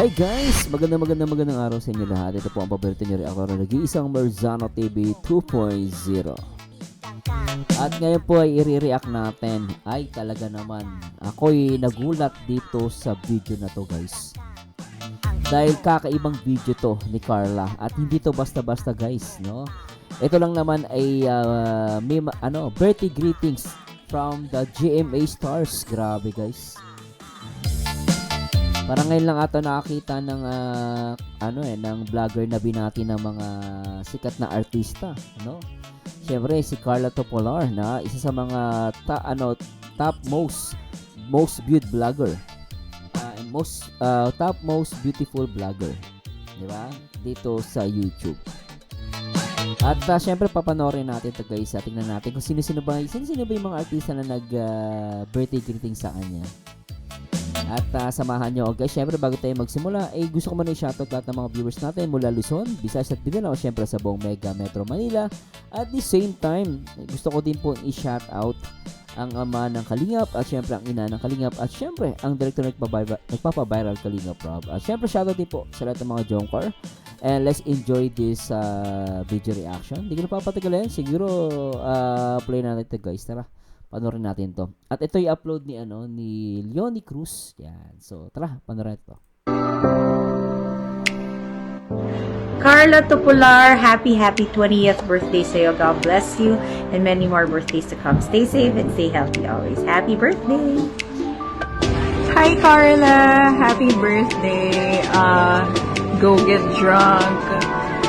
Hi guys! Magandang araw sa inyo lahat. Ito po ang paborito nyo rin ako na nag-iisang Marzano TV 2.0. At ngayon po ay i-react natin. Ay talaga naman, ako'y nagulat dito sa video na to guys. Dahil kakaibang video to ni Carla. At hindi to basta-basta guys, no? Ito lang naman ay may birthday greetings from the GMA Stars. Grabe guys. Parang ngayon lang ata nakakita ng ng vlogger na binati ng mga sikat na artista, no? Syempre si Carla Topolar na isa sa mga top most viewed vlogger. And top most beautiful vlogger, di ba? Dito sa YouTube. At syempre papanoorin natin ito guys. Tingnan natin kung sino-sino ba yung mga artista na nag birthday greeting sa kanya. At samahan nyo guys. Syempre bago tayo magsimula, gusto ko muna i-shoutout lahat ng mga viewers natin mula Luzon, Visayas at Mindanao, syempre sa buong Mega Metro Manila. At the same time, gusto ko din po i-shoutout ang ama ng Kalingap at syempre ang ina ng Kalingap at syempre ang director nagpapaviral Kalingap Rob. At syempre shoutout din po sa lahat ng mga Jongkar. And let's enjoy this video reaction. Hindi ko na papatagalin. Siguro play na natin guys. Tara, panoorin natin to. At ito yung upload ni Leonie Cruz. Yan. So tara, panoorin ito. Carla Topolar, happy 20th birthday sa'yo. God bless you and many more birthdays to come. Stay safe and stay healthy always. Happy birthday! Hi Carla! Happy birthday! Go get drunk,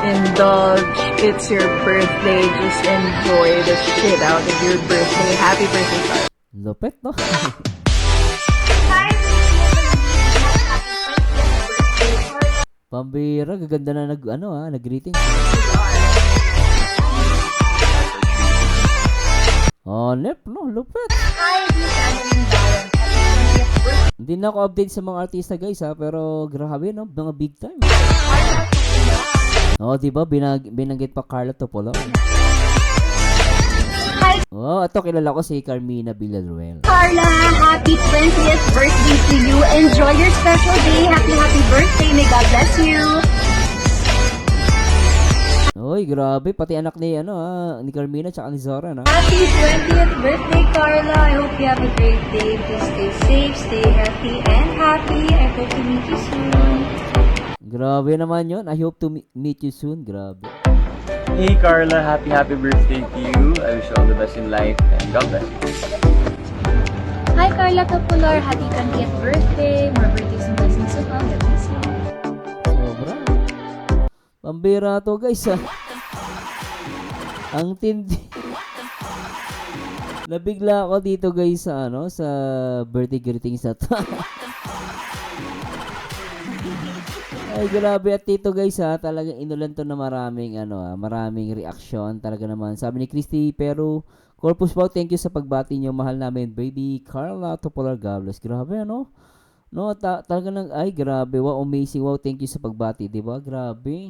indulge, it's your birthday, just enjoy the shit out of your birthday. Happy birthday, Carla! Lupit, no? Pambira, gaganda na nag-greeting. Oh, no, lupit. Hindi na ako update sa mga artista guys pero grabe no, mga big time. Oh, diba, binanggit pa Carla Topolar. Oh, ito kilala ko si Carmina Villaruel. Carla, happy 20th birthday to you. Enjoy your special day. Happy birthday. May God bless you. Oy, grabe, pati anak ni ni Carmina tsaka ni Zora na. Happy 20th birthday, Carla. I hope you have a great day. Please stay safe, stay healthy, and happy. I hope to meet you soon. Grabe naman yun. I hope to meet you soon. Grabe. Hey Carla, happy birthday to you. I wish you all the best in life and God bless you. Hi, Carla Topolar. Happy 20th birthday. More birthdays and blessings to come. God bless you. Sobra. Pambira to guys Ang tindi. Nabigla ako dito guys sa birthday greetings na to. Ay grabe at dito guys talagang inulan to na maraming reaction talaga naman. Sabi ni Christy pero Corpus Wow, thank you sa pagbati niyo, mahal namin baby Carla Topolar Gables. Grabe no, talaga ay grabe, wow, amazing, wow, thank you sa pagbati, di ba? Grabe.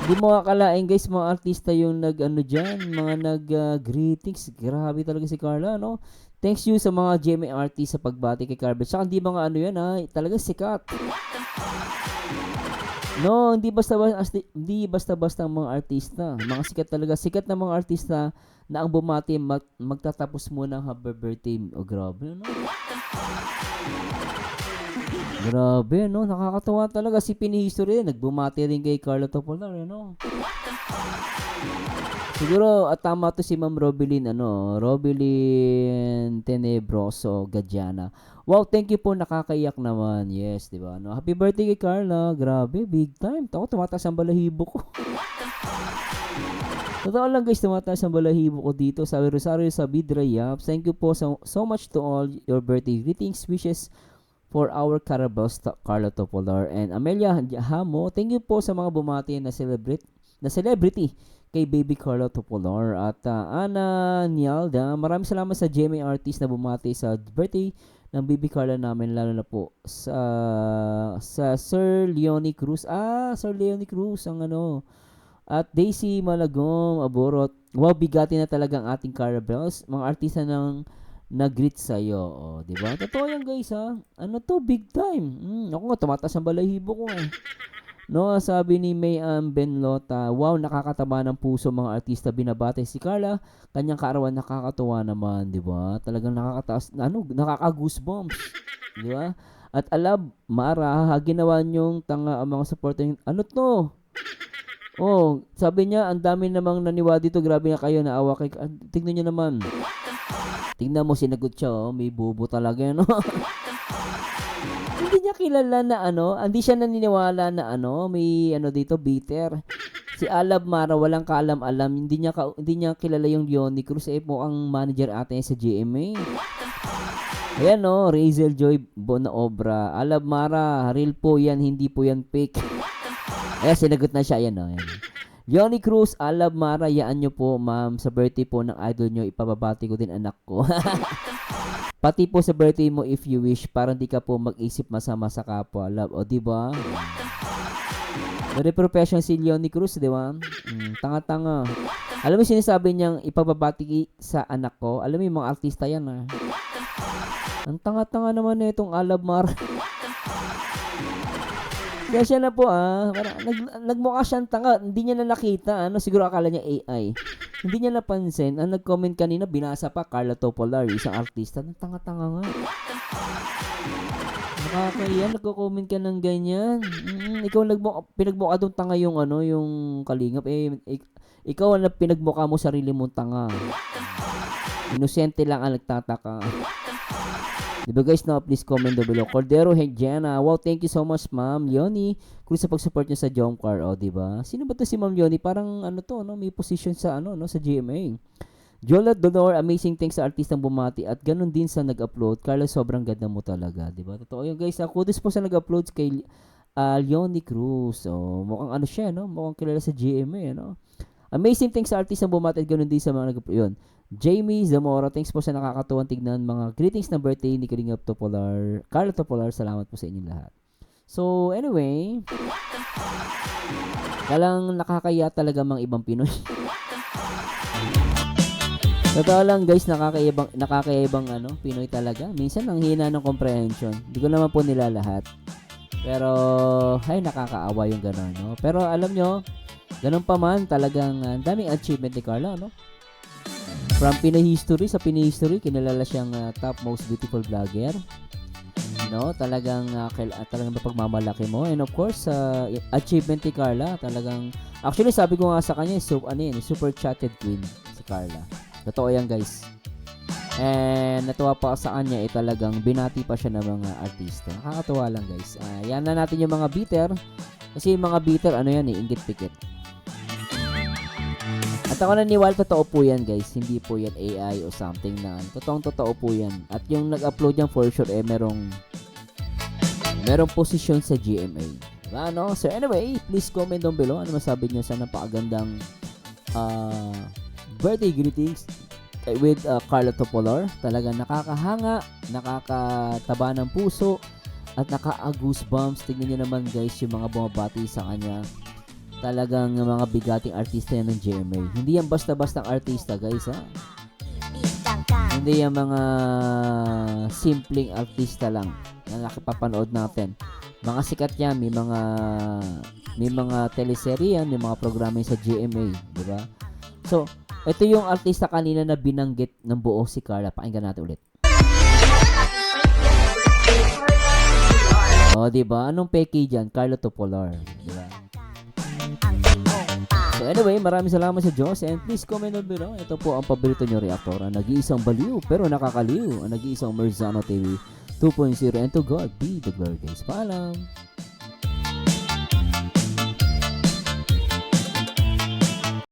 Hindi mo akalain guys mga artista yung mga greetings. Grabe talaga si Carla no. Thanks you sa mga GMA artist sa pagbati kay Carla. Saka hindi mga talaga sikat. No, hindi basta-basta ang mga artista. Mga sikat talaga. Sikat na mga artista na ang bumati magtatapos muna ang happy birthday. Oh, grabe, no? Grabe, no? Nakakatawa talaga. Si Pini History nagbumati rin kay Carla Topolar, no? Siguro tama to si Ma'am Robilin Tenebroso Gadiana. Wow, thank you po, nakakaiyak naman. Yes, di ba? No, happy birthday kay Carla. Grabe, big time. Ako tumataas ang balahibo ko. Totoo lang guys, tumataas ang balahibo ko dito. Sabi Rosario Sabidra Yap, thank you po so much to all your birthday greetings, wishes for our Carabao Carla Topolar and Amelia Hamo. Thank you po sa mga bumati na celebrity kay baby Carla Topolar at Ana Nialda. Maraming salamat sa GMA artist na bumati sa birthday ng baby Carla namin, lalo na po sa Sir Leonie Cruz. Sir Leonie Cruz ang at Daisy Malagong Aborot. Wow, bigati na talaga ang ating Carabels. Mga artista ng nag-greet sa'yo. O, di ba? Totoo yan, guys, ha? Ano to? Big time. Ako nga, tumataas ang balahibo ko, eh. No, sabi ni May Benlota, wow, nakakataba ng puso mga artista binabate si Carla. Kanyang kaarawan nakakatuwa naman, di ba? Talagang nakakataas, nakaka-goosebumps. Di ba? At Alab, Mara, ginawa niyong tanga ang mga supporter. Ano to? Oh, sabi niya, ang dami namang naniwa dito. Grabe nga kayo, naawa kay... Tignan niyo naman. Tingnan mo, sinagot siya, oh. May bubo talaga yan, oh. Hindi niya kilala na hindi siya naniniwala na may dito, bitter. Si Alab Mara, walang kaalam-alam. Hindi niya kilala yung Leonie Cruz. Po ang manager ate sa GMA. Ayan, no, Razel Joy Bonaobra. Alab Mara, real po yan, hindi po yan fake. Ayan, sinagot na siya. Ayan, no. Ayan. Leonie Cruz, Alab Mara, yaan nyo po, ma'am. Sa birthday po ng idol nyo, ipababati ko din anak ko. Pati po sa birthday mo, if you wish, para hindi ka po mag-isip masama sa kapwa. Love, o, diba? Very professional si Leonie Cruz, diba? Tanga-tanga. Alam mo, sinasabi niyang ipababati sa anak ko. Alam mo, yung mga artista yan, ha? Ang tanga-tanga naman na itong Alab Mara. Kaya siya na po, parang nagmukha siyang tanga. Hindi niya na nakita, siguro akala niya AI. Hindi niya napansin. Ang nag-comment kanina, binasa pa, Carla Topolar, isang artista. Ang tanga-tanga nga. Nakakaya, nagko-comment ka ng ganyan. Ikaw pinagmukha doon tanga yung yung kalingap. Ikaw ang pinagmukha mo sarili mong tanga. Inosente lang ang nagtataka. Diba guys, now please comment down below. Cordero Hejana, wow, thank you so much Ma'am Leonie kung sa pag-support niyo sa Jomcar, diba? Sino ba to si Ma'am Leonie? Parang may position sa sa GMA. Jola Donor, amazing thanks sa artistang bumati at ganun din sa nag-upload. Carla, sobrang ganda mo talaga, diba? Totoo yun guys, kudos po sa nag-upload kay Leonie Cruz. So, mukhang siya, mukhang kilala sa GMA, Amazing thanks sa artistang bumati at ganun din sa mga nag-upload. Yun. Jamie Zamora, thanks po sa nakakatuwang tignan mga greetings na birthday ni Kalingap Topolar, Carla Topolar, salamat po sa inyong lahat. So, anyway, talang nakakaya talaga mga ibang Pinoy. Totoo lang guys, nakakaibang Pinoy talaga. Minsan ang hina ng comprehension. Hindi ko naman po nila lahat. Pero, nakakaawa yung gano'n, no? Pero alam nyo, ganun pa man, talagang daming achievement ni Carla, no? From Pinoy History, sa Pinoy History, kinalala siyang top most beautiful vlogger. Talagang mapagmamalaki mo. And of course, achievement ni Carla, talagang, actually sabi ko nga sa kanya, super chatted queen si Carla. Totoo yan guys. And natuwa pa sa kanya, talagang binati pa siya ng mga artista. Nakakatuwa lang guys. Yan na natin yung mga bitter. Kasi yung mga bitter, inggit pikit. At ako naniwala, totoo po yan guys. Hindi po yan AI o something na totoo po yan. At yung nag-upload yan for sure, merong posisyon sa GMA. Diba, no? So anyway, please comment down below. Ano masabi nyo sa napakagandang birthday greetings with Carla Topolar. Talagang nakakahanga, nakakataba ng puso, at naka-goosebumps. Tignan nyo naman guys yung mga bumabati sa kanya. Talagang mga bigating artista yan ng GMA. Hindi yan basta-bastang artista guys, ha? Hindi yan mga simpleng artista lang na nakapapanood natin. Mga sikat yan, may mga teleserye yan, may mga programa sa GMA, di ba? So, ito yung artista kanina na binanggit ng buo si Carla. Pakinggan natin ulit. Di ba? Anong peke dyan? Carla Topolar, di ba? So anyway, maraming salamat sa Diyos and please comment down below. Ito po ang paborito nyo reactor, ang nag-iisang baliw pero nakakaliw, ang nag-iisang Merzano TV 2.0, and to God be the glory guys. Paalam!